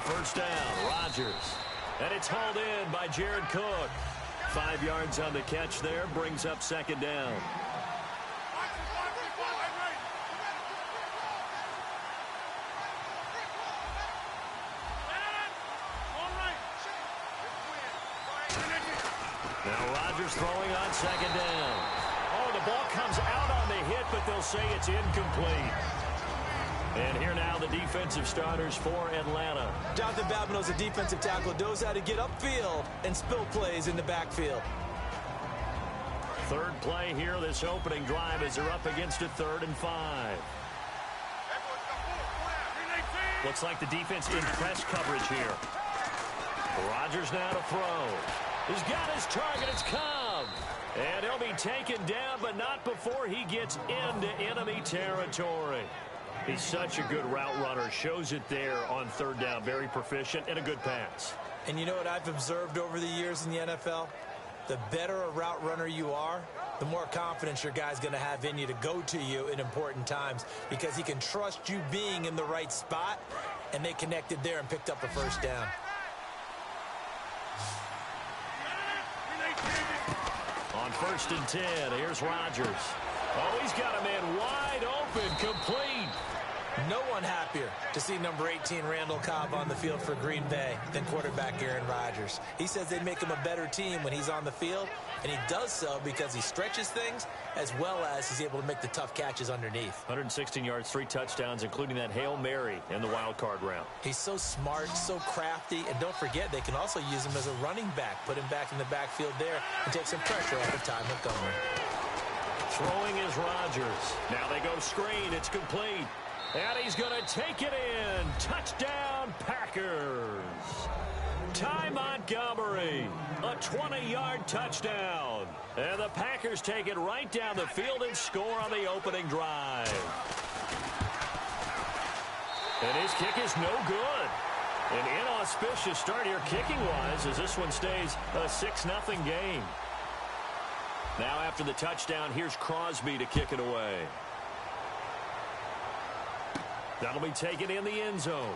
first down. Rodgers. And it's hauled in by Jared Cook. 5 yards on the catch there, brings up second down. Now Rodgers throwing on second down. Oh, the ball comes out on the hit, but they'll say it's incomplete. And here now the defensive starters for Atlanta. Jonathan Babineau's a defensive tackle, knows how to get upfield and spill plays in the backfield. Third play here, this opening drive, as they're up against a 3rd and 5. Looks like the defense in press coverage here. Rodgers now to throw. He's got his target. It's Cobb. And he'll be taken down, but not before he gets into enemy territory. He's such a good route runner. Shows it there on 3rd down. Very proficient and a good pass. And you know what I've observed over the years in the NFL? The better a route runner you are, the more confidence your guy's going to have in you to go to you in important times, because he can trust you being in the right spot, and they connected there and picked up a first down. On 1st and 10, here's Rodgers. Oh, he's got a man wide open, complete. No one happier to see number 18 Randall Cobb on the field for Green Bay than quarterback Aaron Rodgers. He says they make him a better team when he's on the field, and he does so because he stretches things as well as he's able to make the tough catches underneath. 116 yards, 3 touchdowns, including that Hail Mary in the wild card round. He's so smart, so crafty, and don't forget they can also use him as a running back, put him back in the backfield there and take some pressure off of Ty Montgomery. Throwing is Rodgers. Now they go screen. It's complete. And he's going to take it in. Touchdown, Packers. Ty Montgomery, a 20-yard touchdown. And the Packers take it right down the field and score on the opening drive. And his kick is no good. An inauspicious start here kicking-wise as this one stays a 6-0 game. Now after the touchdown, here's Crosby to kick it away. That'll be taken in the end zone.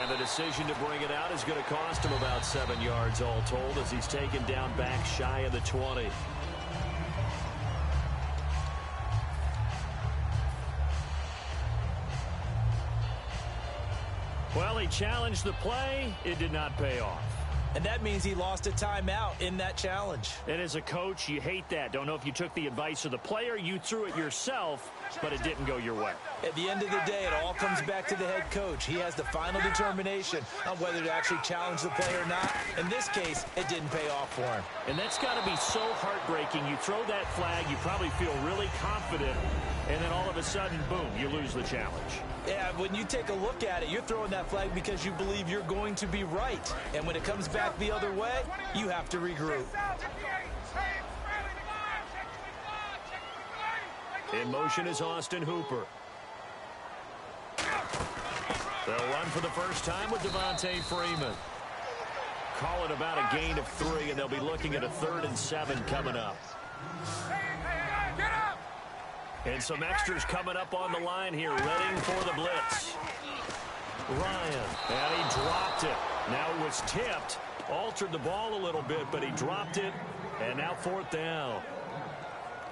And the decision to bring it out is going to cost him about 7 yards all told as he's taken down back shy of the 20. Well, he challenged the play. It did not pay off. And that means he lost a timeout in that challenge. And as a coach, you hate that. Don't know if you took the advice of the player, you threw it yourself, but it didn't go your way. At the end of the day, it all comes back to the head coach. He has the final determination on whether to actually challenge the play or not. In this case, it didn't pay off for him. And that's got to be so heartbreaking. You throw that flag, you probably feel really confident, and then all of a sudden, boom, you lose the challenge. Yeah, when you take a look at it, you're throwing that flag because you believe you're going to be right. And when it comes back the other way, you have to regroup. In motion is Austin Hooper. They'll run for the first time with Devontae Freeman. Call it about a gain of 3, and they'll be looking at a 3rd and 7 coming up. And some extras coming up on the line here, ready for the blitz. Ryan, and he dropped it. Now it was tipped, altered the ball a little bit, but he dropped it, and now 4th down.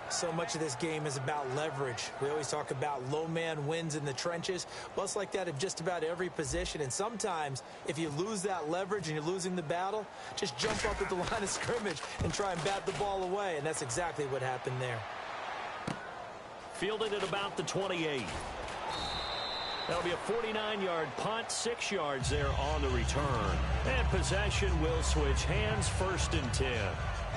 So much of this game is about leverage. We always talk about low man wins in the trenches. Well, it's like that in just about every position. And sometimes, if you lose that leverage and you're losing the battle, just jump up at the line of scrimmage and try and bat the ball away. And that's exactly what happened there. Fielded at about the 28. That'll be a 49-yard punt, 6 yards there on the return. And possession will switch hands, 1st and 10.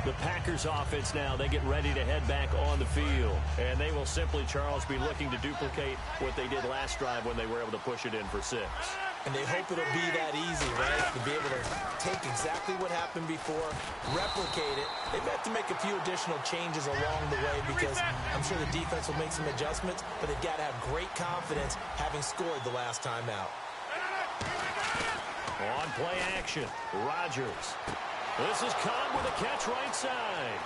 The Packers offense now, they get ready to head back on the field. And they will simply, Charles, be looking to duplicate what they did last drive when they were able to push it in for 6. And they hope it'll be that easy, right? To be able to take exactly what happened before, replicate it. They may have to make a few additional changes along the way because I'm sure the defense will make some adjustments, but they've got to have great confidence having scored the last time out. On play action, Rodgers. This is Cobb with a catch right side.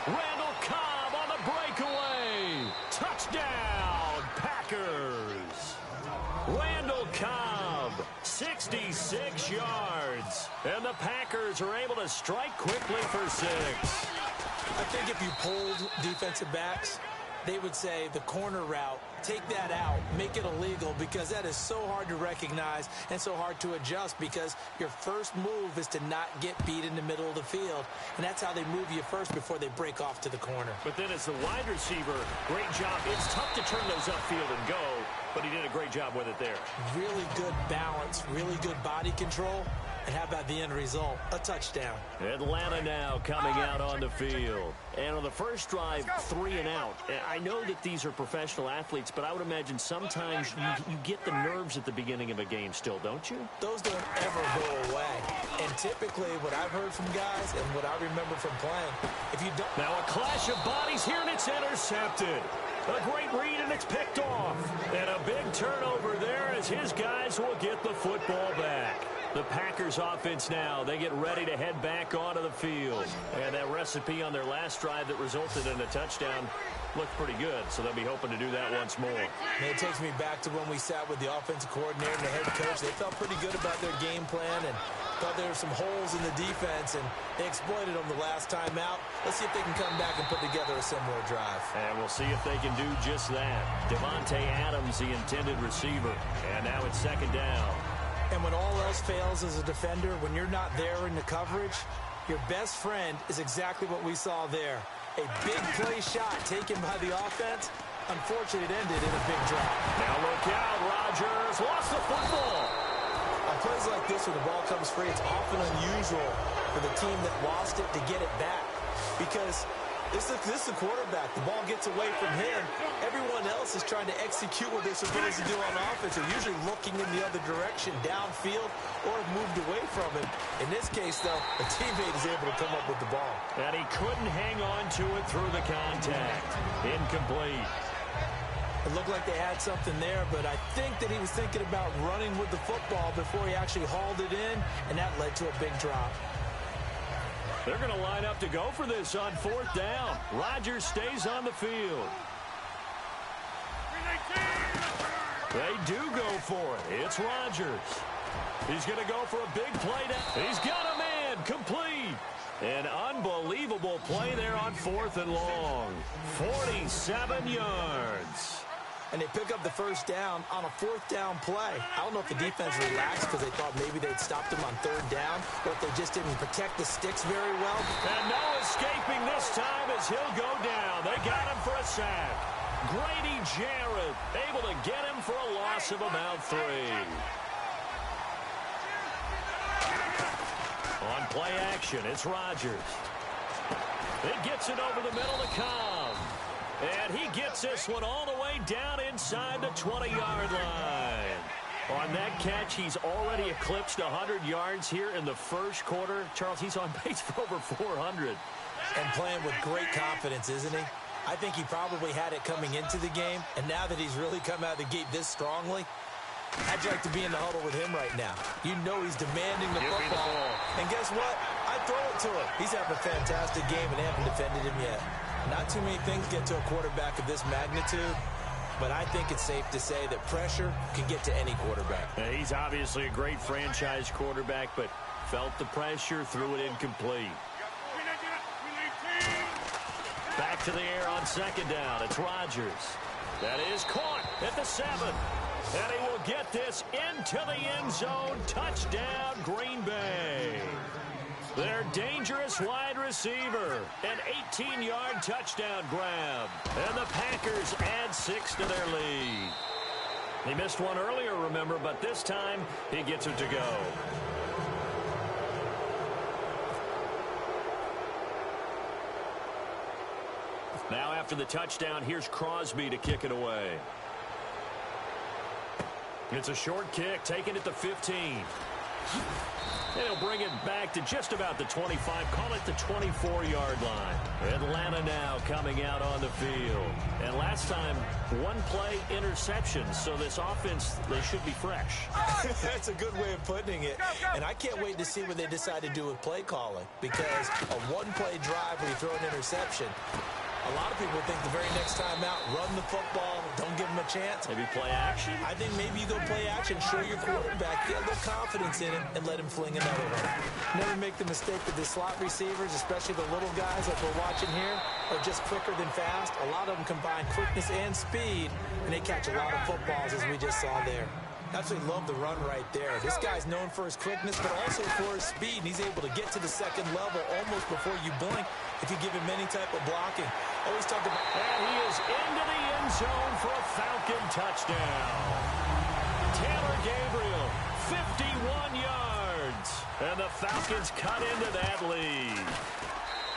Randall Cobb on the breakaway. Touchdown, Packers. Randall Cobb 66 yards. And the Packers are able to strike quickly for 6. I think if you polled defensive backs, they would say the corner route, take that out, make it illegal, because that is so hard to recognize and so hard to adjust, because your first move is to not get beat in the middle of the field, and that's how they move you first before they break off to the corner. But then as the wide receiver, great job. It's tough to turn those upfield and go, but he did a great job with it there. Really good balance, really good body control. And how about the end result? A touchdown. Atlanta now coming out on the field. And on the first drive, 3 and out. I know that these are professional athletes, but I would imagine sometimes you get the nerves at the beginning of a game still, don't you? Those don't ever go away. And typically what I've heard from guys and what I remember from playing, if you don't... Now a clash of bodies here, and it's intercepted. A great read, and it's picked off. And a big turnover there as his guys will get the football back. The Packers offense now, they get ready to head back onto the field. And that recipe on their last drive that resulted in a touchdown looked pretty good, so they'll be hoping to do that once more. And it takes me back to when we sat with the offensive coordinator and the head coach. They felt pretty good about their game plan and thought there were some holes in the defense, and they exploited them the last time out. Let's see if they can come back and put together a similar drive. And we'll see if they can do just that. Devontae Adams, the intended receiver. And now it's 2nd down. And when all else fails as a defender, when you're not there in the coverage, your best friend is exactly what we saw there. A big play shot taken by the offense. Unfortunately, it ended in a big drop. Now look out, Rodgers lost the football. On plays like this where the ball comes free, it's often unusual for the team that lost it to get it back. Because this is the quarterback. The ball gets away from him. Everyone else is trying to execute what they're supposed to do on offense. They're usually looking in the other direction, downfield, or have moved away from him. In this case, though, a teammate is able to come up with the ball. And he couldn't hang on to it through the contact. Incomplete. It looked like they had something there, but I think that he was thinking about running with the football before he actually hauled it in, and that led to a big drop. They're going to line up to go for this on 4th down. Rodgers stays on the field. They do go for it. It's Rodgers. He's going to go for a big play down. He's got a man complete. An unbelievable play there on 4th and long. 47 yards. And they pick up the first down on a 4th down play. I don't know if the defense relaxed because they thought maybe they'd stopped them on 3rd down, or if they just didn't protect the sticks very well. And no escaping this time as he'll go down. They got him for a sack. Grady Jarrett able to get him for a loss of about 3. On play action, it's Rodgers. It gets it over the middle to Cobb. And he gets this one all the way down inside the 20-yard line. On that catch, he's already eclipsed 100 yards here in the first quarter. Charles, he's on pace for over 400. And playing with great confidence, isn't he? I think he probably had it coming into the game, and now that he's really come out of the gate this strongly, I'd like to be in the huddle with him right now. You know he's demanding the football. And guess what? I throw it to him. He's having a fantastic game, and they haven't defended him yet. Not too many things get to a quarterback of this magnitude, but I think it's safe to say that pressure can get to any quarterback. He's obviously a great franchise quarterback, but felt the pressure, threw it incomplete. Back to the air on 2nd down. It's Rodgers. That is caught at the 7. And he will get this into the end zone. Touchdown, Green Bay. Their dangerous wide receiver. An 18-yard touchdown grab. And the Packers add 6 to their lead. He missed one earlier, remember, but this time he gets it to go. Now after the touchdown, here's Crosby to kick it away. It's a short kick, taken at the 15. And he'll bring it back to just about the 25, call it the 24-yard line. Atlanta now coming out on the field. And last time, one play interception, so this offense, they should be fresh. That's a good way of putting it. And I can't wait to see what they decide to do with play calling, because a one-play drive where you throw an interception, A lot of people think the very next time out, run the football, don't give him a chance. Maybe play action? I think maybe you go play action, show your quarterback, get a little confidence in him, and let him fling another one. Never make the mistake that the slot receivers, especially the little guys like we're watching here, are just quicker than fast. A lot of them combine quickness and speed, and they catch a lot of footballs, as we just saw there. Absolutely love the run right there. This guy's known for his quickness, but also for his speed, and he's able to get to the second level almost before you blink if you give him any type of blocking. Always talk about... And he is into the end zone for a Falcon touchdown. Taylor Gabriel, 51 yards. And the Falcons cut into that lead.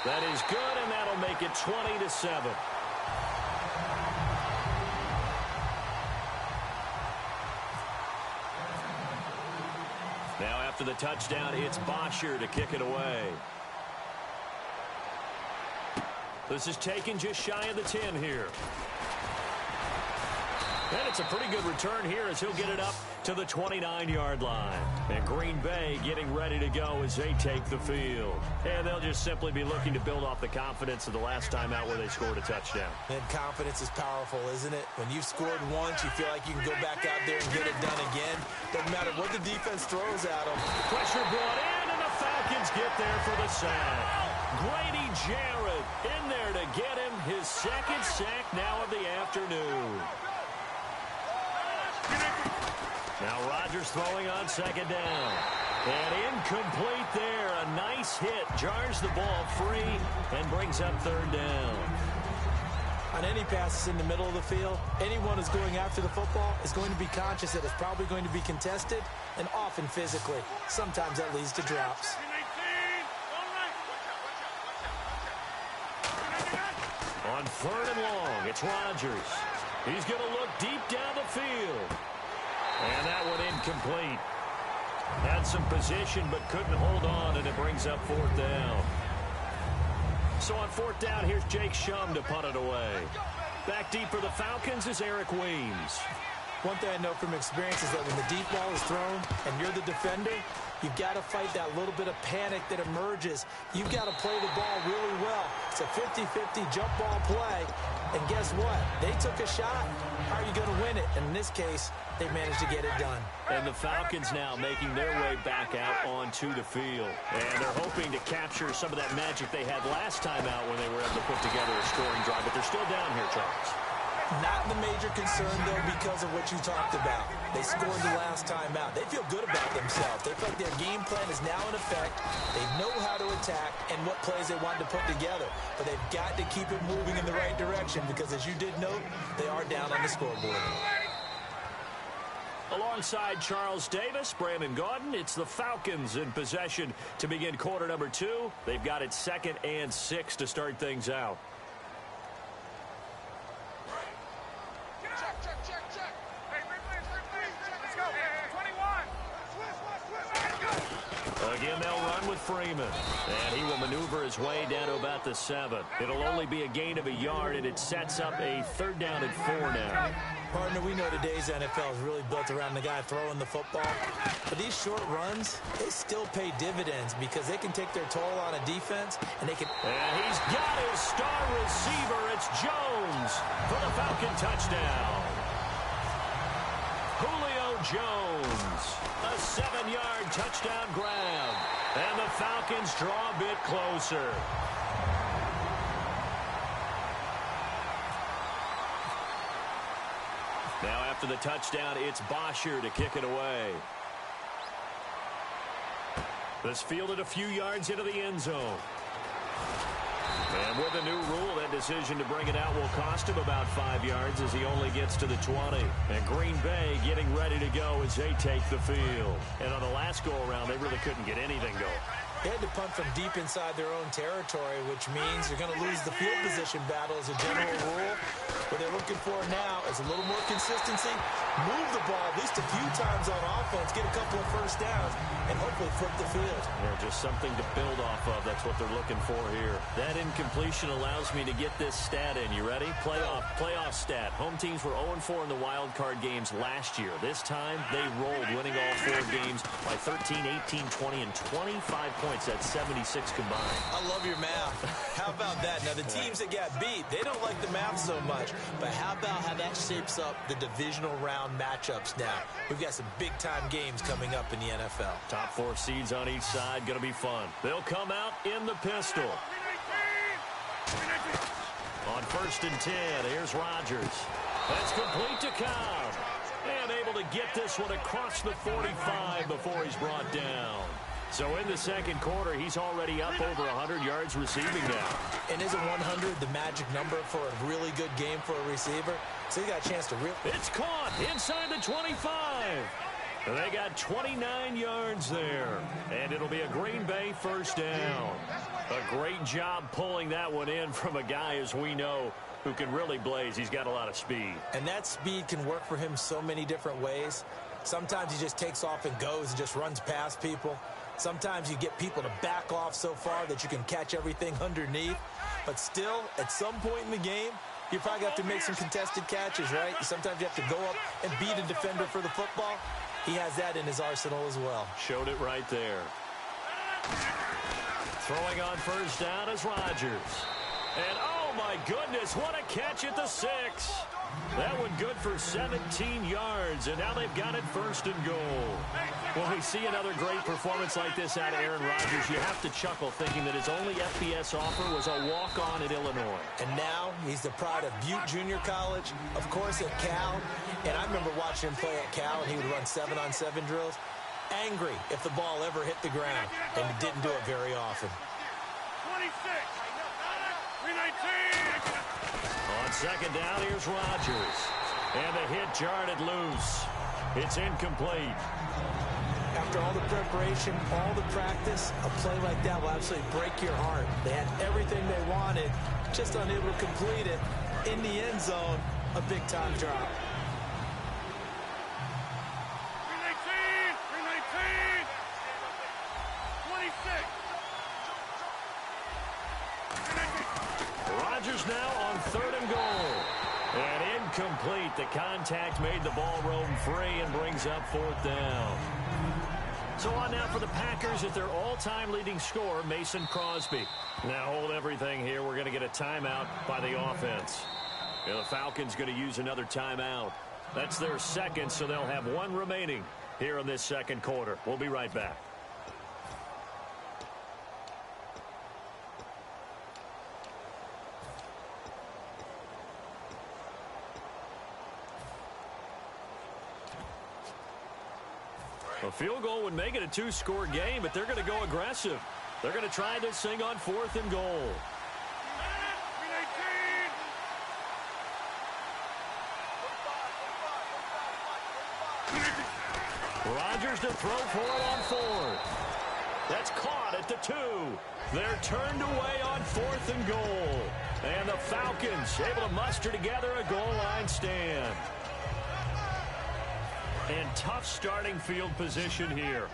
That is good, and that'll make it 20-7. Now after the touchdown, it's Bosher to kick it away. This is taken just shy of the 10 here. And it's a pretty good return here as he'll get it up to the 29-yard line. And Green Bay getting ready to go as they take the field. And they'll just simply be looking to build off the confidence of the last time out where they scored a touchdown. And confidence is powerful, isn't it? When you've scored once, you feel like you can go back out there and get it done again. Doesn't matter what the defense throws at them. Pressure brought in, and the Falcons get there for the sack. Grady Jarrett in there to get him his second sack now of the afternoon. Now Rodgers throwing on second down. And incomplete there. A nice hit. Jars the ball free and brings up third down. On any passes in the middle of the field, anyone who's going after the football is going to be conscious that it's probably going to be contested and often physically. Sometimes that leads to drops. On third and long, it's Rodgers. He's going to look deep down the field. And that one incomplete. Had some position but couldn't hold on, and it brings up fourth down. So on fourth down, here's Jake Shum to punt it away. Back deep for the Falcons is Eric Weems. One thing I know from experience is that when the deep ball is thrown and you're the defender, you've got to fight that little bit of panic that emerges. You've got to play the ball really well. It's a 50-50 jump ball play. And guess what? They took a shot. How are you going to win it? And in this case, they managed to get it done. And the Falcons now making their way back out onto the field. And they're hoping to capture some of that magic they had last time out when they were able to put together a scoring drive. But they're still down here, Charles. Not the major concern, though, because of what you talked about. They scored the last time out. They feel good about themselves. They feel like their game plan is now in effect. They know how to attack and what plays they want to put together. But they've got to keep it moving in the right direction because, as you did note, they are down on the scoreboard. Alongside Charles Davis, Brandon Gaudin, it's the Falcons in possession to begin quarter number 2. They've got it 2nd and 6 to start things out. Again, they'll run with Freeman. And he will maneuver his way down to about the 7. It'll only be a gain of a yard, and it sets up a third down and 4 now. Partner, we know today's NFL is really built around the guy throwing the football. But these short runs, they still pay dividends because they can take their toll on a defense, and they can... And he's got his star receiver. It's Jones for the Falcon touchdown. Julio Jones, a 7-yard touchdown grab. And the Falcons draw a bit closer. Now after the touchdown, it's Bosher to kick it away. This fielded a few yards into the end zone. And with the new rule, that decision to bring it out will cost him about 5 yards as he only gets to the 20. And Green Bay getting ready to go as they take the field. And on the last go-around, they really couldn't get anything going. They had to punt from deep inside their own territory, which means you're going to lose the field position battle as a general rule. What they're looking for now is a little more consistency, move the ball at least a few times on offense, get a couple of first downs, and hopefully flip the field. Yeah, just something to build off of. That's what they're looking for here. That incompletion allows me to get this stat in. You ready? Playoff stat. Home teams were 0-4 in the wild card games last year. This time, they rolled, winning all 4 games by 13, 18, 20, and 25 points. That's 76 combined. I love your math. How about that? Now, the teams that got beat, they don't like the math so much. But how about how that shapes up the divisional round matchups now? We've got some big-time games coming up in the NFL. Top 4 seeds on each side. Going to be fun. They'll come out in the pistol. On 1st and 10, here's Rodgers. That's complete to Cobb. And able to get this one across the 45 before he's brought down. So in the second quarter, he's already up over 100 yards receiving now. And isn't 100 the magic number for a really good game for a receiver? So he got a chance to It's caught inside the 25. They got 29 yards there. And it'll be a Green Bay first down. A great job pulling that one in from a guy, as we know, who can really blaze. He's got a lot of speed. And that speed can work for him so many different ways. Sometimes he just takes off and goes and just runs past people. Sometimes you get people to back off so far that you can catch everything underneath. But still, at some point in the game, you probably have to make some contested catches, right? Sometimes you have to go up and beat a defender for the football. He has that in his arsenal as well. Showed it right there. Throwing on first down is Rodgers. And oh my goodness, what a catch at the 6. That one good for 17 yards, and now they've got it 1st and goal. When we see another great performance like this out of Aaron Rodgers, you have to chuckle thinking that his only FBS offer was a walk-on at Illinois. And now he's the pride of Butte Junior College, of course at Cal. And I remember watching him play at Cal, and he would run 7-on-7 drills. Angry if the ball ever hit the ground, and he didn't do it very often. 26, 319. On second down, here's Rodgers. And the hit jarred it loose. It's incomplete. After all the preparation, all the practice, a play like that will absolutely break your heart. They had everything they wanted, just unable to complete it. In the end zone, a big-time drop. 319, 319, 26. Rodgers now on 3rd and goal. And incomplete. The contact made the ball roam free and brings up 4th down. So on now for the Packers at their all-time leading scorer, Mason Crosby. Now hold everything here. We're going to get a timeout by the offense. The Falcons going to use another timeout. That's their second, so they'll have 1 remaining here in this second quarter. We'll be right back. A field goal would make it a 2-score game, but they're going to go aggressive. They're going to try this thing on 4th and goal. 319. Rodgers to throw for it on 4th. That's caught at the 2. They're turned away on 4th and goal. And the Falcons able to muster together a goal line stand. And tough starting field position here.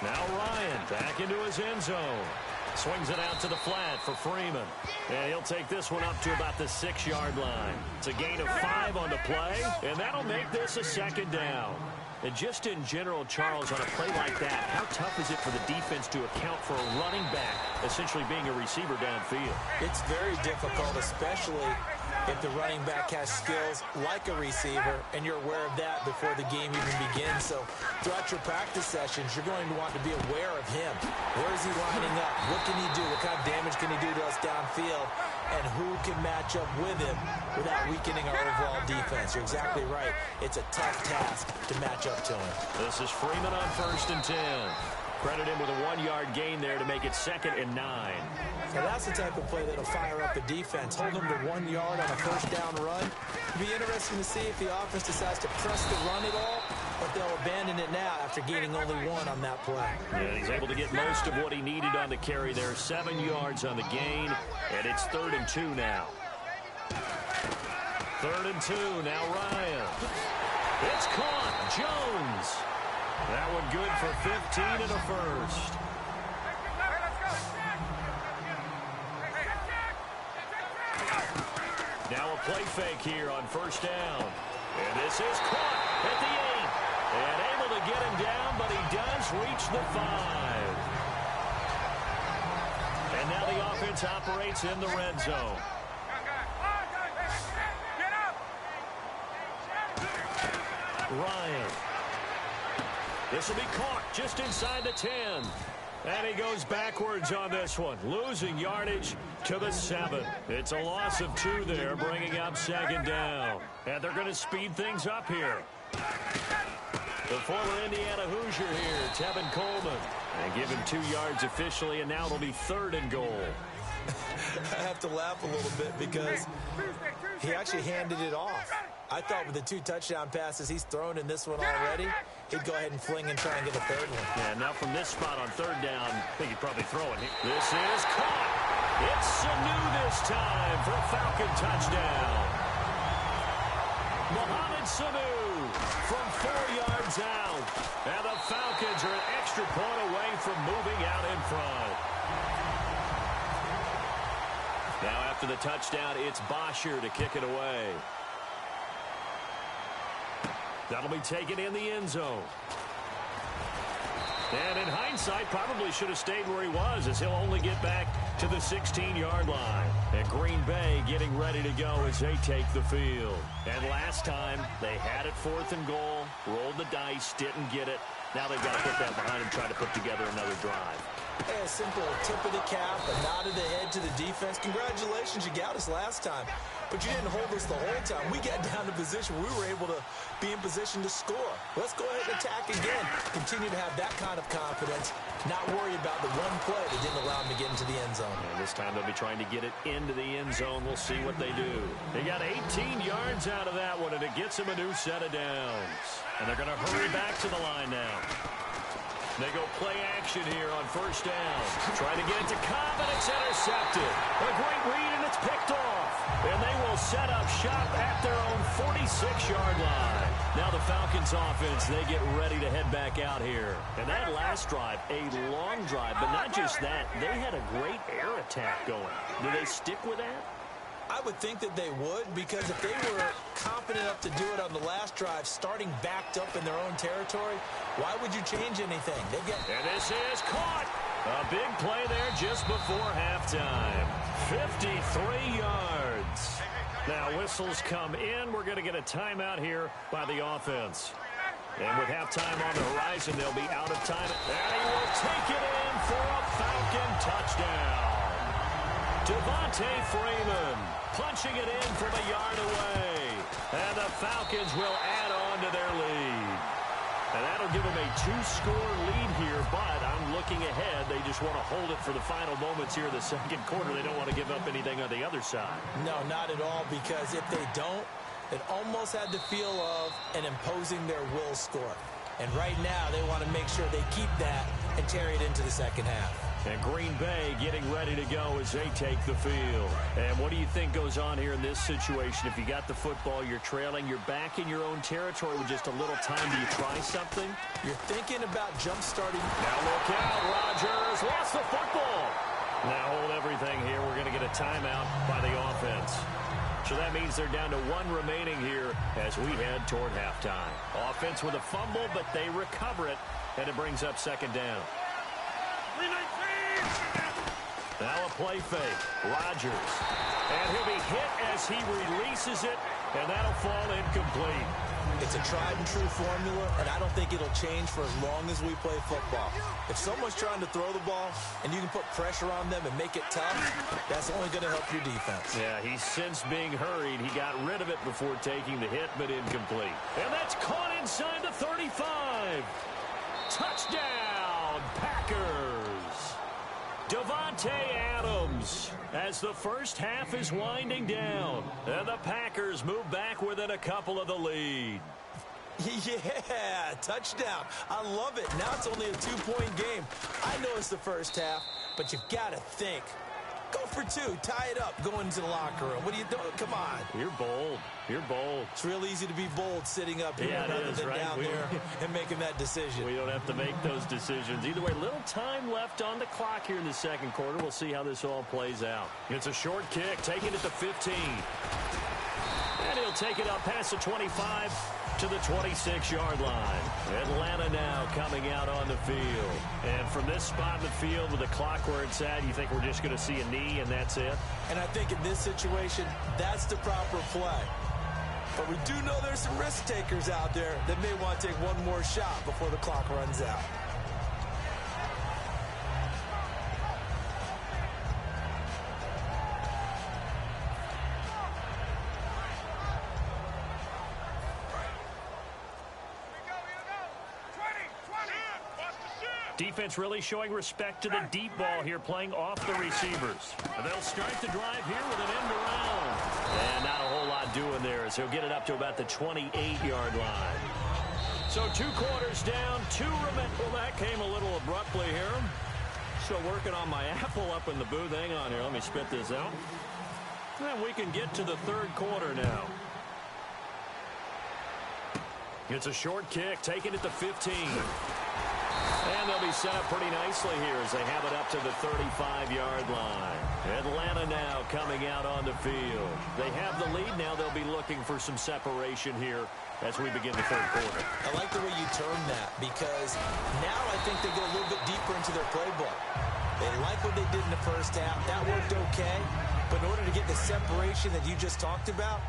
Now Ryan back into his end zone. Swings it out to the flat for Freeman. And he'll take this one up to about the 6-yard line. It's a gain of 5 on the play, and that'll make this a 2nd down. And just in general, Charles, on a play like that, how tough is it for the defense to account for a running back essentially being a receiver downfield? It's very difficult, especially if the running back has skills like a receiver, and you're aware of that before the game even begins. So throughout your practice sessions, you're going to want to be aware of him. Where is he lining up? What can he do? What kind of damage can he do to us downfield? And who can match up with him without weakening our overall defense? You're exactly right. It's a tough task to match up to him. This is Freeman on 1st and 10. Credit him with a 1-yard gain there to make it 2nd and 9. Now that's the type of play that'll fire up the defense. Hold them to 1 yard on a 1st down run. It'll be interesting to see if the offense decides to press the run at all, but they'll abandon it now after gaining only 1 on that play. And he's able to get most of what he needed on the carry there. 7 yards on the gain, and it's 3rd and 2 now. 3rd and 2, now Ryan. It's caught, Jones. That one good for 15 and a first. Now a play fake here on 1st down. And this is caught at the 8. And able to get him down, but he does reach the 5. And now the offense operates in the red zone. Ryan. This will be caught just inside the 10. And he goes backwards on this one, losing yardage to the 7. It's a loss of 2 there, bringing up 2nd down. And they're going to speed things up here. The former Indiana Hoosier here, Tevin Coleman. And give him 2 yards officially, and now it'll be 3rd and goal. I have to laugh a little bit because he actually handed it off. I thought with the 2 touchdown passes he's thrown in this one already, he'd go ahead and fling and try and get a 3rd one. Yeah, now from this spot on 3rd down, I think he'd probably throw it. This is caught. It's Sanu this time for a Falcon touchdown. Mohamed Sanu from 4 yards out. And the Falcons are an extra point away from moving out in front. Now after the touchdown, it's Bosher to kick it away. That'll be taken in the end zone. And in hindsight, probably should have stayed where he was, as he'll only get back to the 16-yard line. And Green Bay getting ready to go as they take the field. And last time, they had it 4th and goal, rolled the dice, didn't get it. Now they've got to put that behind and try to put together another drive. Hey, a simple tip of the cap, a nod of the head to the defense. Congratulations, you got us last time. But you didn't hold us the whole time. We got down to position where we were able to be in position to score. Let's go ahead and attack again. Continue to have that kind of confidence. Not worry about the one play that didn't allow them to get into the end zone. And this time they'll be trying to get it into the end zone. We'll see what they do. They got 18 yards out of that one, and it gets them a new set of downs. And they're going to hurry back to the line now. They go play action here on 1st down. Trying to get it to Cobb, and it's intercepted. A great read, and it's picked off. And they will set up shop at their own 46-yard line. Now the Falcons offense, they get ready to head back out here. And that last drive, a long drive, but not just that. They had a great air attack going. Do they stick with that? I would think that they would, because if they were confident enough to do it on the last drive, starting backed up in their own territory, why would you change anything? And this is caught. A big play there just before halftime. 53 yards. Now whistles come in. We're going to get a timeout here by the offense. And with halftime on the horizon, they'll be out of time. And he will take it in for a Falcon touchdown. Devontae Freeman punching it in from a yard away. And the Falcons will add on to their lead. And that'll give them a 2-score lead here, but I'm looking ahead. They just want to hold it for the final moments here in the 2nd quarter. They don't want to give up anything on the other side. No, not at all, because if they don't, it almost had the feel of an imposing their will score. And right now, they want to make sure they keep that and carry it into the 2nd half. And Green Bay getting ready to go as they take the field. And what do you think goes on here in this situation? If you got the football, you're trailing, you're back in your own territory with just a little time. Do you try something? You're thinking about jump-starting. Now look out, Rodgers lost the football. Now hold everything here. We're going to get a timeout by the offense. So that means they're down to 1 remaining here as we head toward halftime. Offense with a fumble, but they recover it, and it brings up 2nd down. Now a play fake. Rodgers. And he'll be hit as he releases it, and that'll fall incomplete. It's a tried-and-true formula, and I don't think it'll change for as long as we play football. If someone's trying to throw the ball and you can put pressure on them and make it tough, that's only going to help your defense. Yeah, he's since being hurried. He got rid of it before taking the hit, but incomplete. And that's caught inside the 35. Touchdown, Packers. Devontae Adams as the first half is winding down. And the Packers move back within a couple of the lead. Yeah, touchdown. I love it. Now it's only a 2-point game. I know it's the first half, but you've got to think. Go for 2. Tie it up. Go into the locker room. What are you doing? Come on. You're bold. You're bold. It's real easy to be bold sitting up here rather than down there and making that decision. We don't have to make those decisions. Either way, little time left on the clock here in the second quarter. We'll see how this all plays out. It's a short kick, taking it to 15. And he'll take it up past the 25 to the 26-yard line. Atlanta now coming out on the field. And from this spot in the field with the clock where it's at, you think we're just going to see a knee and that's it? And I think in this situation, that's the proper play. But we do know there's some risk takers out there that may want to take one more shot before the clock runs out. Defense really showing respect to the deep ball here, playing off the receivers. They'll start the drive here with an end around. And not a whole lot doing there as he'll get it up to about the 28-yard line. So 2 quarters down, 2 remain. Well, that came a little abruptly here. Still working on my apple up in the booth. Hang on here. Let me spit this out. And we can get to the third quarter now. It's a short kick, taking it to 15. And they'll be set up pretty nicely here as they have it up to the 35-yard line. Atlanta now coming out on the field. They have the lead now. They'll be looking for some separation here as we begin the third quarter. I like the way you term that because now I think they go a little bit deeper into their playbook. They like what they did in the first half. That worked okay. But in order to get the separation that you just talked about,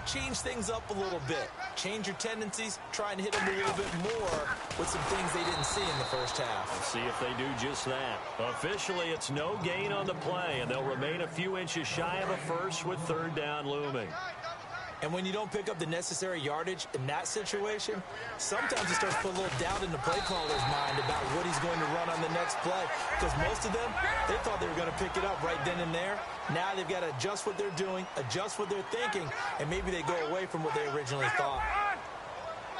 change things up a little bit. Change your tendencies. Try and hit them a little bit more with some things they didn't see in the first half. Let's see if they do just that. Officially, it's no gain on the play, and they'll remain a few inches shy of a first with third down looming. And when you don't pick up the necessary yardage in that situation, sometimes it starts to put a little doubt in the play caller's mind about what he's going to run on the next play. Because most of them, they thought they were going to pick it up right then and there. Now they've got to adjust what they're doing, adjust what they're thinking, and maybe they go away from what they originally thought.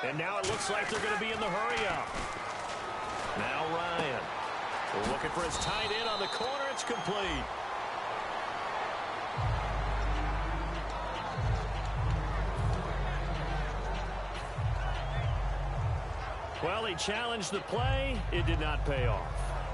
And now it looks like they're going to be in the hurry-up. Now Ryan. We're looking for his tight end on the corner. It's complete. Well, he challenged the play. It did not pay off.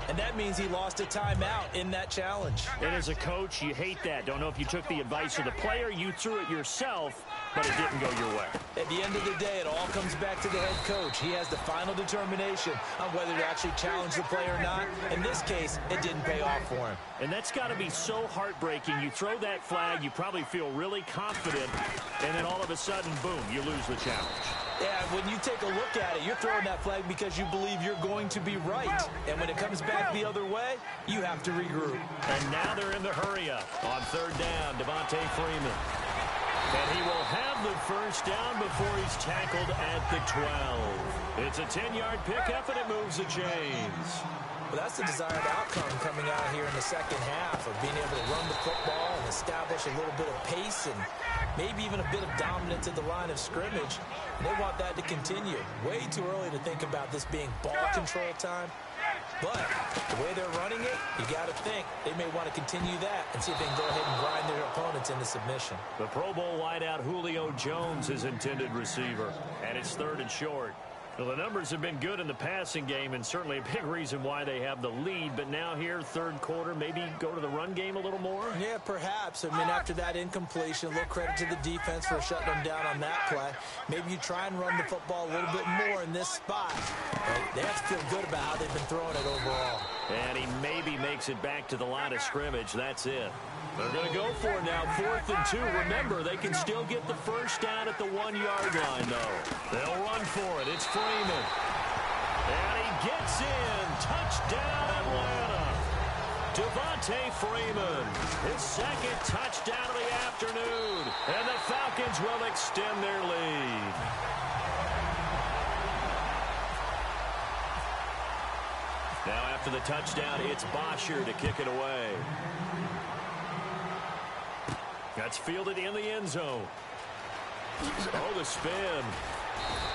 And that means he lost a timeout in that challenge. And as a coach, you hate that. Don't know if you took the advice of the player, you threw it yourself, but it didn't go your way. At the end of the day, it all comes back to the head coach. He has the final determination on whether to actually challenge the play or not. In this case, it didn't pay off for him. And that's got to be so heartbreaking. You throw that flag, you probably feel really confident, and then all of a sudden, boom, you lose the challenge. Yeah, when you take a look at it, you're throwing that flag because you believe you're going to be right. And when it comes back the other way, you have to regroup. And now they're in the hurry-up. On third down, Devontae Freeman. And he will have the first down before he's tackled at the 12. It's a 10-yard pickup, and it moves the chains. Well, that's the desired outcome coming out here in the second half of being able to run the football and establish a little bit of pace and maybe even a bit of dominance at the line of scrimmage. And they want that to continue. Way too early to think about this being ball control time. But the way they're running it, you got to think they may want to continue that and see if they can go ahead and grind their opponents into submission. The Pro Bowl wideout Julio Jones is intended receiver, and it's third and short. Well, the numbers have been good in the passing game, and certainly a big reason why they have the lead. But now here, third quarter, maybe go to the run game a little more? Yeah, perhaps. I mean, after that incompletion, a little credit to the defense for shutting them down on that play. Maybe you try and run the football a little bit more in this spot. But they have to feel good about how they've been throwing it overall. And he maybe makes it back to the line of scrimmage. That's it. They're going to go for it now, 4th and 2. Remember, they can still get the first down at the 1-yard line, though. They'll run for it. It's Freeman. And he gets in. Touchdown, Atlanta. Devontae Freeman, his second touchdown of the afternoon. And the Falcons will extend their lead. Now after the touchdown, it's Bosher to kick it away. That's fielded in the end zone. Oh, the spin.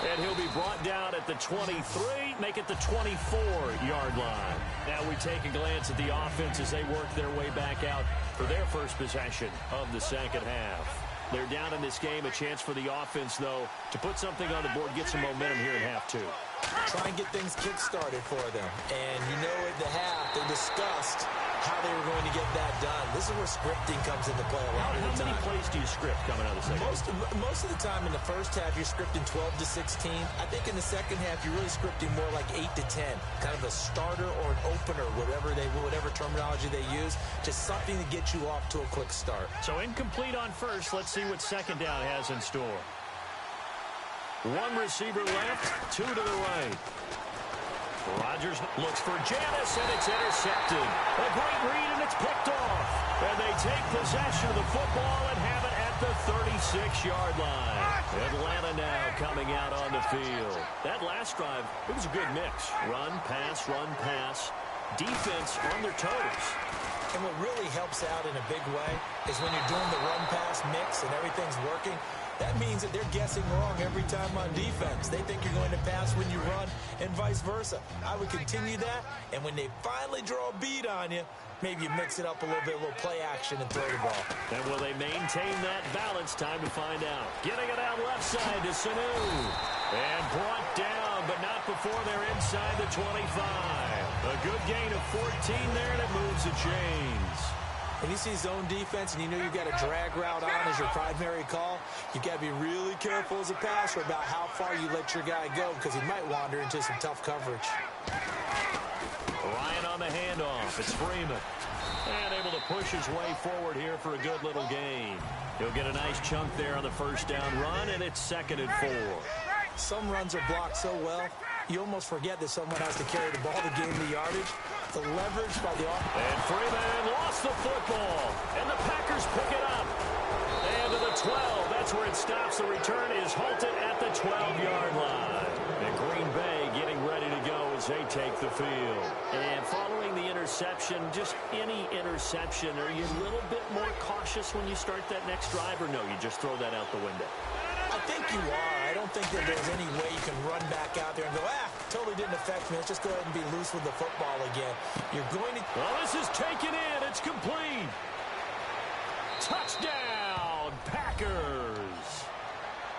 And he'll be brought down at the 23, make it the 24-yard line. Now we take a glance at the offense as they work their way back out for their first possession of the second half. They're down in this game. A chance for the offense, though, to put something on the board, get some momentum here in half two. Try and get things kick-started for them. And you know at the half, they discussed how they were going to get that done. This is where scripting comes into play a lot of the time. How many plays do you script coming out of the second half? Most of the time in the first half, you're scripting 12 to 16. I think in the second half, you're really scripting more like 8 to 10. Kind of a starter or an opener, whatever terminology they use. Just something to get you off to a quick start. So incomplete on first. Let's see what second down has in store. One receiver left, two to the right. Rodgers looks for Janis, and it's intercepted. A great read, and it's picked off. And they take possession of the football and have it at the 36-yard line. Atlanta now coming out on the field. That last drive, it was a good mix. Run, pass, defense on their toes. And what really helps out in a big way is when you're doing the run-pass mix and everything's working, that means that they're guessing wrong every time on defense. They think you're going to pass when you run and vice versa. I would continue that, and when they finally draw a beat on you, maybe you mix it up a little bit, a little play action and throw the ball. And will they maintain that balance? Time to find out. Getting it out left side to Sanu. And brought down, but not before they're inside the 25. A good gain of 14 there, and it moves the chains. When you see zone defense and you know you've got a drag route on as your primary call, you've got to be really careful as a passer about how far you let your guy go because he might wander into some tough coverage. Ryan on the handoff. It's Freeman. And able to push his way forward here for a good little gain. He'll get a nice chunk there on the first down run, and it's 2nd and 4. Some runs are blocked so well, you almost forget that someone has to carry the ball to gain the yardage. The leverage by the offense. And Freeman lost the football. And the Packers pick it up. And to the 12. That's where it stops. The return is halted at the 12-yard line. And Green Bay getting ready to go as they take the field. And following the interception, just any interception, are you a little bit more cautious when you start that next drive, or no, you just throw that out the window? I think you are. I don't think that there's any way you can run back out there and go, totally didn't affect me. Let's just go ahead and be loose with the football again. You're going to... Well, this is taken in. It's complete. Touchdown, Packers.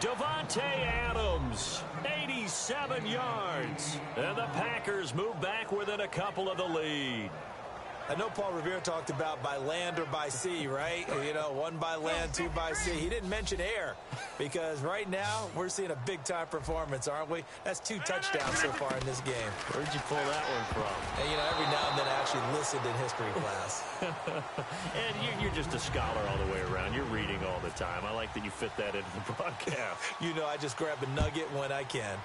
Devontae Adams, 87 yards. And the Packers move back within a couple of the lead. I know Paul Revere talked about by land or by sea, right? You know, 1 by land, 2 by sea. He didn't mention air because right now we're seeing a big-time performance, aren't we? That's 2 touchdowns so far in this game. Where'd you pull that one from? And, you know, every now and then I actually listened in history class. And you're just a scholar all the way around. You're reading all the time. I like that you fit that into the broadcast. You know, I just grab a nugget when I can.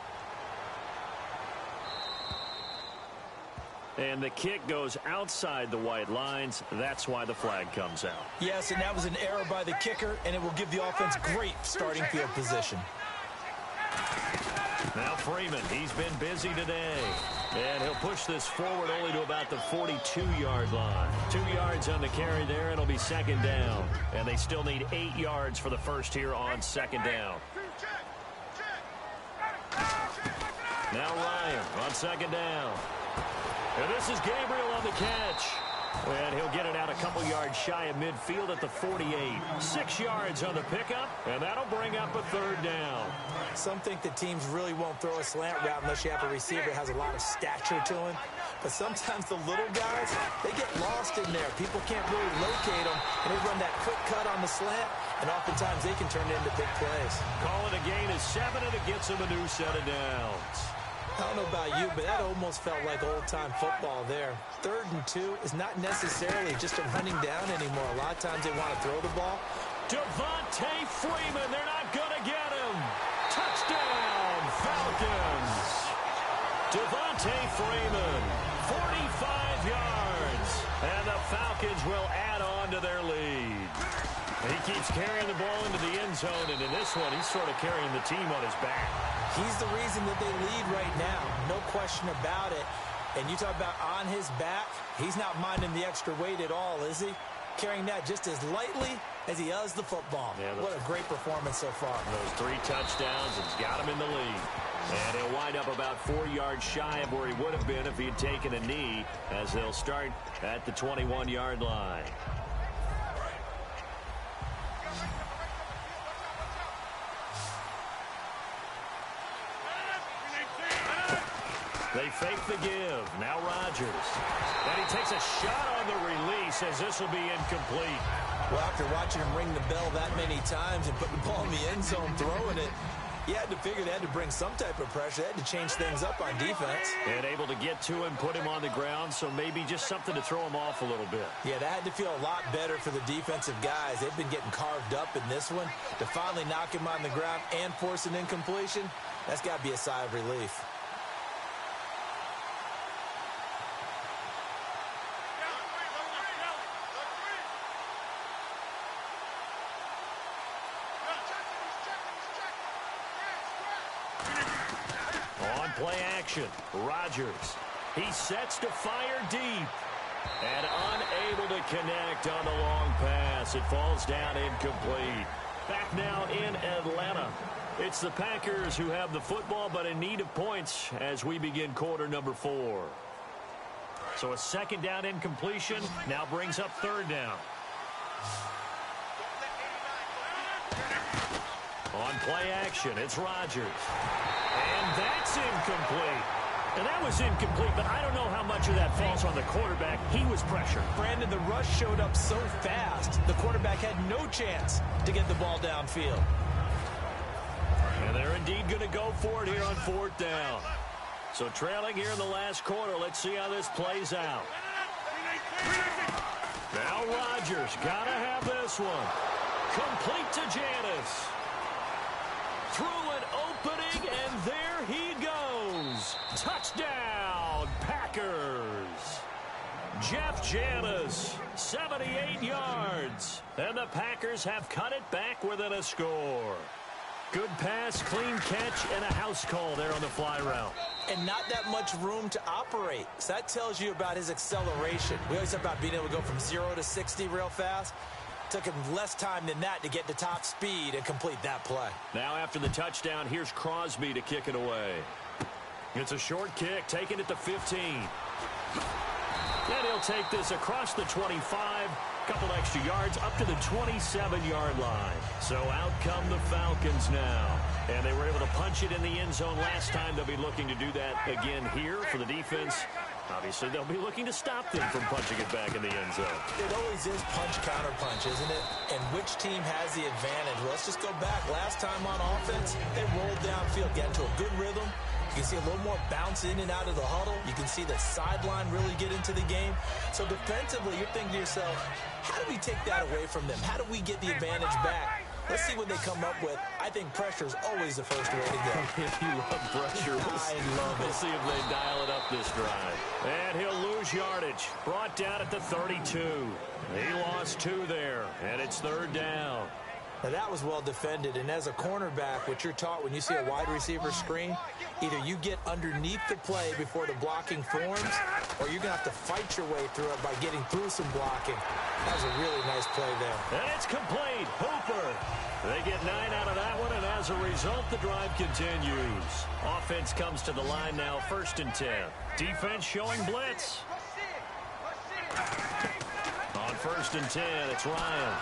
And the kick goes outside the white lines. That's why the flag comes out. Yes, and that was an error by the kicker, and it will give the offense great starting field position. Now Freeman, he's been busy today. And he'll push this forward only to about the 42-yard line. 2 yards on the carry there, and it'll be 2nd down. And they still need 8 yards for the first here on 2nd down. Now Ryan on 2nd down. And this is Gabriel on the catch. And he'll get it out a couple yards shy of midfield at the 48. 6 yards on the pickup, and that'll bring up a 3rd down. Some think that teams really won't throw a slant route unless you have a receiver that has a lot of stature to him. But sometimes the little guys, they get lost in there. People can't really locate them, and they run that quick cut on the slant, and oftentimes they can turn it into big plays. Call it a gain of 7, and it gets them a new set of downs. I don't know about you, but that almost felt like old-time football there. 3rd and 2 is not necessarily just a running down anymore. A lot of times they want to throw the ball. Devontae Freeman, they're not going to get him. Touchdown, Falcons. Devontae Freeman, 45 yards. And the Falcons will add on to their lead. He keeps carrying the ball into the end zone, and in this one, he's sort of carrying the team on his back. He's the reason that they lead right now. No question about it. And you talk about on his back, he's not minding the extra weight at all, is he? carrying that just as lightly as he does the football. Yeah, what a great performance so far. Those 3 touchdowns has got him in the lead. And he'll wind up about 4 yards shy of where he would have been if he had taken a knee, as they'll start at the 21-yard line. They fake the give. Now Rodgers. And he takes a shot on the release, as this will be incomplete. Well, after watching him ring the bell that many times and put the ball in the end zone throwing it, you had to figure they had to bring some type of pressure. They had to change things up on defense. And able to get to him, put him on the ground, so maybe just something to throw him off a little bit. Yeah, that had to feel a lot better for the defensive guys. They've been getting carved up in this one. To finally knock him on the ground and force an incompletion, that's got to be a sigh of relief. Play action. Rodgers. He sets to fire deep. And unable to connect on the long pass. It falls down incomplete. Back now in Atlanta. It's the Packers who have the football, but in need of points as we begin quarter number 4. So a second down incompletion now brings up third down. On play action, it's Rodgers. And that's incomplete. And that was incomplete, but I don't know how much of that falls on the quarterback. He was pressured. Brandon, the rush showed up so fast, the quarterback had no chance to get the ball downfield. And they're indeed going to go for it here on fourth down. So trailing here in the last quarter, let's see how this plays out. Now Rodgers, got to have this one. Complete to Janis. Through an opening, and there he goes. Touchdown, Packers. Jeff Janis, 78 yards. And the Packers have cut it back within a score. Good pass, clean catch, and a house call there on the fly route. And not that much room to operate. So that tells you about his acceleration. We always talk about being able to go from 0 to 60 real fast. Took him less time than that to get to top speed and complete that play. Now after the touchdown, here's Crosby to kick it away. It's a short kick, taking it to 15. And he'll take this across the 25, couple extra yards, up to the 27-yard line. So out come the Falcons now. And they were able to punch it in the end zone last time. They'll be looking to do that again here for the defense. Obviously, they'll be looking to stop them from punching it back in the end zone. It always is punch-counter-punch, isn't it? And which team has the advantage? Well, let's just go back. Last time on offense, they rolled downfield, got into a good rhythm. You can see a little more bounce in and out of the huddle. You can see the sideline really get into the game. So defensively, you're thinking to yourself, how do we take that away from them? How do we get the advantage back? Let's see what they come up with. I think pressure is always the first way to go. If you love pressure, I love it. We'll see if they dial it up this drive. And he'll lose yardage. Brought down at the 32. He lost 2 there, and it's third down. Now that was well defended, and as a cornerback, what you're taught when you see a wide receiver screen, either you get underneath the play before the blocking forms, or you're going to have to fight your way through it by getting through some blocking. That was a really nice play there. And it's complete. Hooper. They get 9 out of that one, and as a result, the drive continues. Offense comes to the line now, 1st and 10. Defense showing blitz. On 1st and 10, it's Ryan.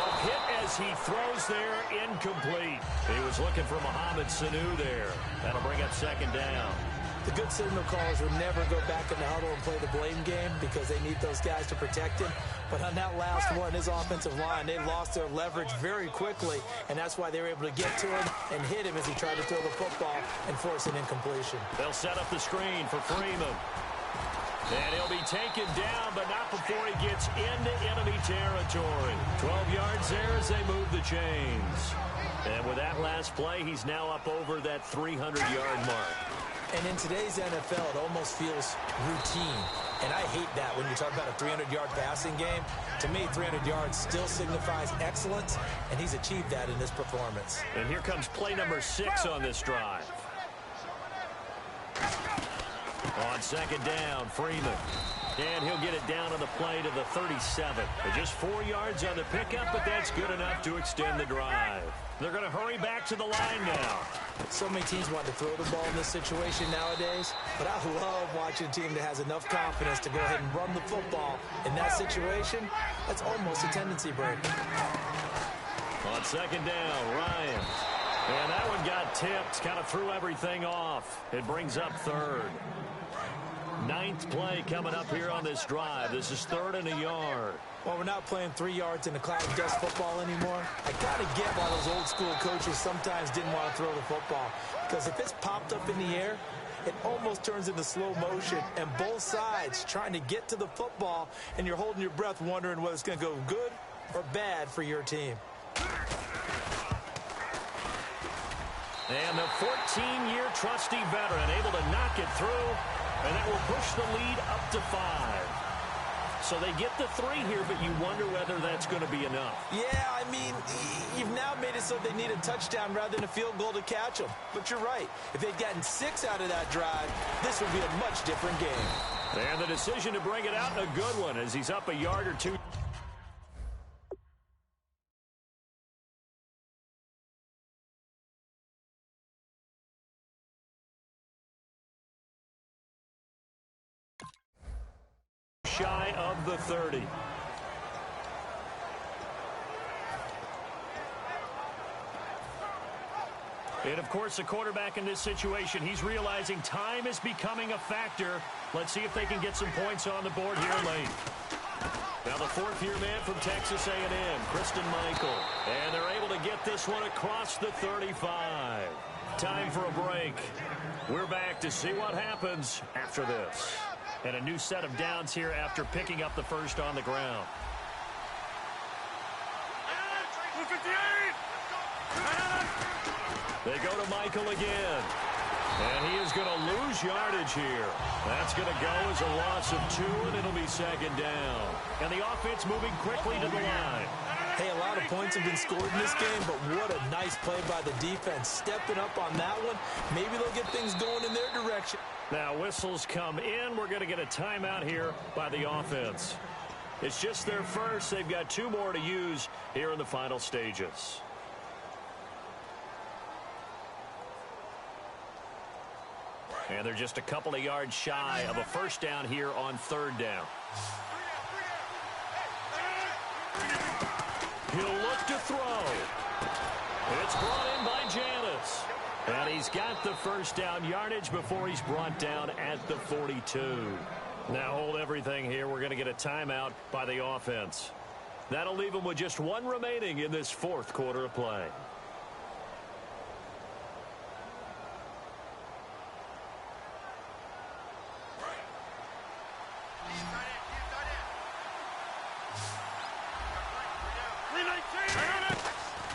A hit as he throws there, incomplete. He was looking for Mohamed Sanu there. That'll bring up 2nd down. The good signal callers would never go back in the huddle and play the blame game because they need those guys to protect him. But on that last one, his offensive line, they lost their leverage very quickly, and that's why they were able to get to him and hit him as he tried to throw the football and force an incompletion. They'll set up the screen for Freeman. And he'll be taken down, but not before he gets into enemy territory. 12 yards there as they move the chains. And with that last play, he's now up over that 300-yard mark. And in today's NFL, it almost feels routine. And I hate that when you talk about a 300-yard passing game. To me, 300 yards still signifies excellence, and he's achieved that in this performance. And here comes play number 6 on this drive. On 2nd down, Freeman. And he'll get it down on the play to the 37. Just 4 yards on the pickup, but that's good enough to extend the drive. They're going to hurry back to the line now. So many teams want to throw the ball in this situation nowadays, but I love watching a team that has enough confidence to go ahead and run the football. In that situation, that's almost a tendency break. On second down, Ryan. And that one got tipped, kind of threw everything off. It brings up third. 9th play coming up here on this drive. This is 3rd and a yard. Well, we're not playing 3 yards in the cloud of dust football anymore. I kind of get why those old school coaches sometimes didn't want to throw the football. Because if it's popped up in the air, it almost turns into slow motion. And both sides trying to get to the football, and you're holding your breath wondering whether it's going to go good or bad for your team. And the 14-year trusty veteran able to knock it through, and that will push the lead up to 5. So they get the 3 here, but you wonder whether that's going to be enough. Yeah, I mean, you've now made it so they need a touchdown rather than a field goal to catch them. But you're right. If they'd gotten 6 out of that drive, this would be a much different game. And the decision to bring it out, a good one, as he's up a yard or 2. Shy of the 30. And, of course, the quarterback in this situation, he's realizing time is becoming a factor. Let's see if they can get some points on the board here late. Now the 4th-year man from Texas A&M, Christine Michael. And they're able to get this one across the 35. Time for a break. We're back to see what happens after this. And a new set of downs here after picking up the first on the ground. They go to Michael again. And he is going to lose yardage here. That's going to go as a loss of 2, and it'll be 2nd down. And the offense moving quickly to the line. Hey, a lot of points have been scored in this game, but what a nice play by the defense. Stepping up on that one. Maybe they'll get things going in their direction. Now whistles come in. We're going to get a timeout here by the offense. It's just their first. They've got 2 more to use here in the final stages. And they're just a couple of yards shy of a first down here on 3rd down. He'll look to throw. It's brought in by Janis. And he's got the first down yardage before he's brought down at the 42. Now hold everything here. We're going to get a timeout by the offense. That'll leave them with just 1 remaining in this 4th quarter of play.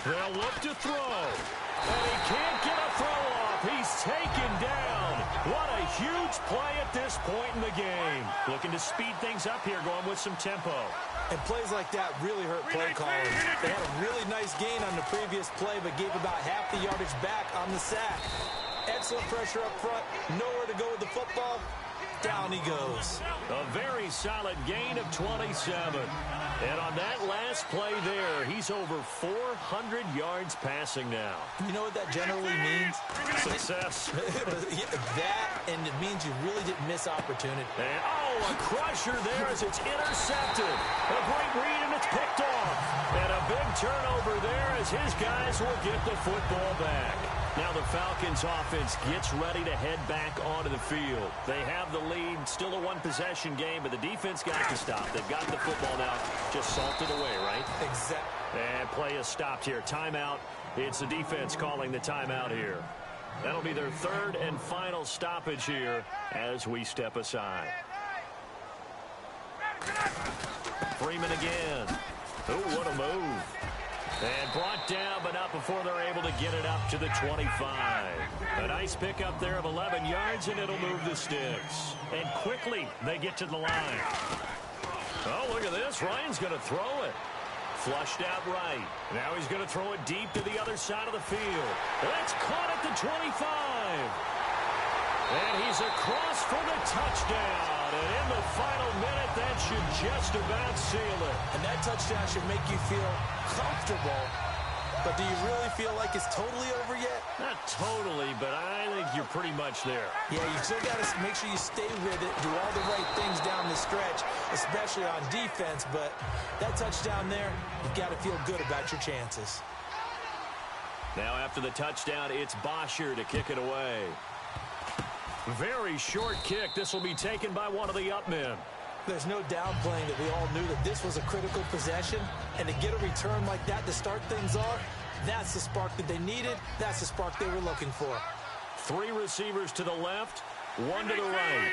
They'll look to throw. And he can't get a throw off. He's taken down. What a huge play at this point in the game. Looking to speed things up here, going with some tempo. And plays like that really hurt play calling. They had a really nice gain on the previous play, but gave about half the yardage back on the sack. Excellent pressure up front. Nowhere to go with the football. Down he goes. A very solid gain of 27. And on that last play there, he's over 400 yards passing now. You know what that generally means? Success. That, and it means you really didn't miss opportunity. And, a crusher there as it's intercepted. A great read, and it's picked off. And a big turnover there as his guys will get the football back. Now the Falcons offense gets ready to head back onto the field. They have the lead, still a 1-possession game, but the defense got to stop. They've got the football now, just salted away, right? Exactly. And play is stopped here. Timeout. It's the defense calling the timeout here. That'll be their 3rd and final stoppage here as we step aside. Freeman again. Oh, what a move. And brought down, but not before they're able to get it up to the 25. A nice pickup there of 11 yards, and it'll move the sticks. And quickly, they get to the line. Oh, look at this. Ryan's going to throw it. Flushed out right. Now he's going to throw it deep to the other side of the field. That's caught at the 25. And he's across for the touchdown. And in the final minute, that should just about seal it. And that touchdown should make you feel comfortable. But do you really feel like it's totally over yet? Not totally, but I think you're pretty much there. Yeah, you still got to make sure you stay with it, do all the right things down the stretch, especially on defense. But that touchdown there, you've got to feel good about your chances. Now after the touchdown, it's Bosher to kick it away. Very short kick. This will be taken by one of the up men. There's no downplaying that we all knew that this was a critical possession, and to get a return like that to start things off, that's the spark that they needed. That's the spark they were looking for. 3 receivers to the left, 1 to the right.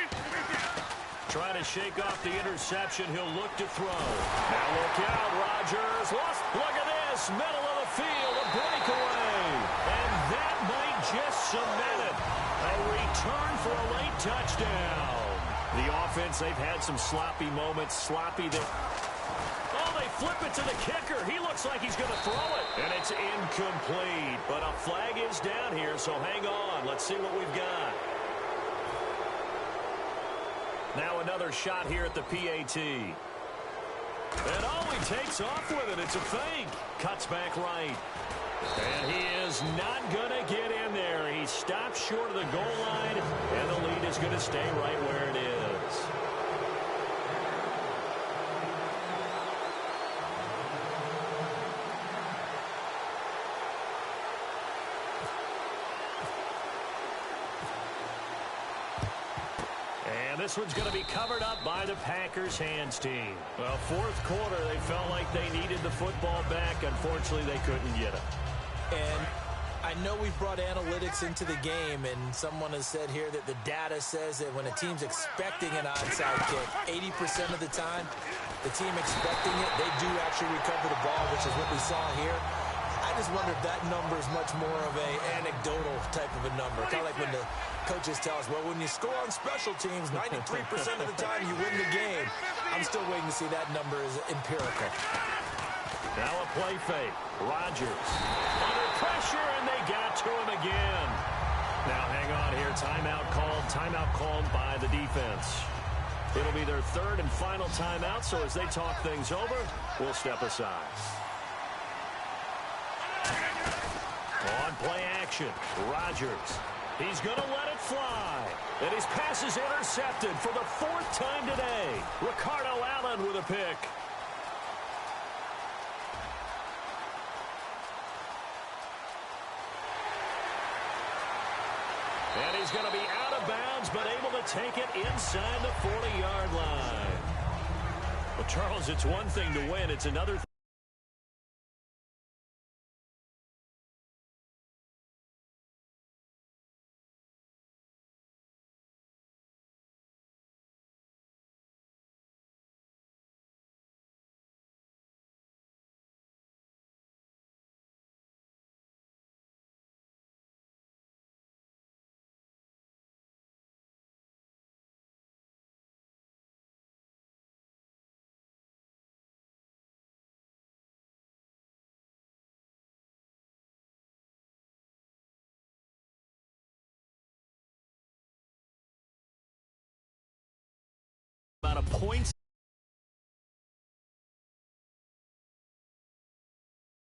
Trying to shake off the interception. He'll look to throw. Now look out, Rodgers. Look at this. Middle of the field, a breakaway. And that might just cement it. A return for a late touchdown. The offense, they've had some sloppy moments. Sloppy there. Oh, they flip it to the kicker. He looks like he's going to throw it. And it's incomplete. But a flag is down here, so hang on. Let's see what we've got. Now another shot here at the PAT. And oh, he takes off with it. It's a fake. Cuts back right. And he is not going to get in there. He stops short of the goal line, and the lead is going to stay right where it is. And this one's going to be covered up by the Packers hands team. Well, fourth quarter, they felt like they needed the football back. Unfortunately, they couldn't get it. And I know we've brought analytics into the game, and someone has said here that the data says that when a team's expecting an onside kick, 80% of the time, the team expecting it, they do actually recover the ball, which is what we saw here. I just wonder if that number is much more of an anecdotal type of a number. Kind of like when the coaches tell us, well, when you score on special teams, 93% of the time you win the game. I'm still waiting to see that number is empirical. Now a play fake. Rodgers under pressure, and they got to him again. Now hang on here. Timeout called by the defense. It'll be their third and final timeout, so as they talk things over, we'll step aside. On play action, Rodgers. He's going to let it fly. And his pass is intercepted for the 4th time today. Ricardo Allen with a pick. And he's going to be out of bounds, but able to take it inside the 40-yard line. Well, Charles, it's one thing to win. It's another thing. About a point.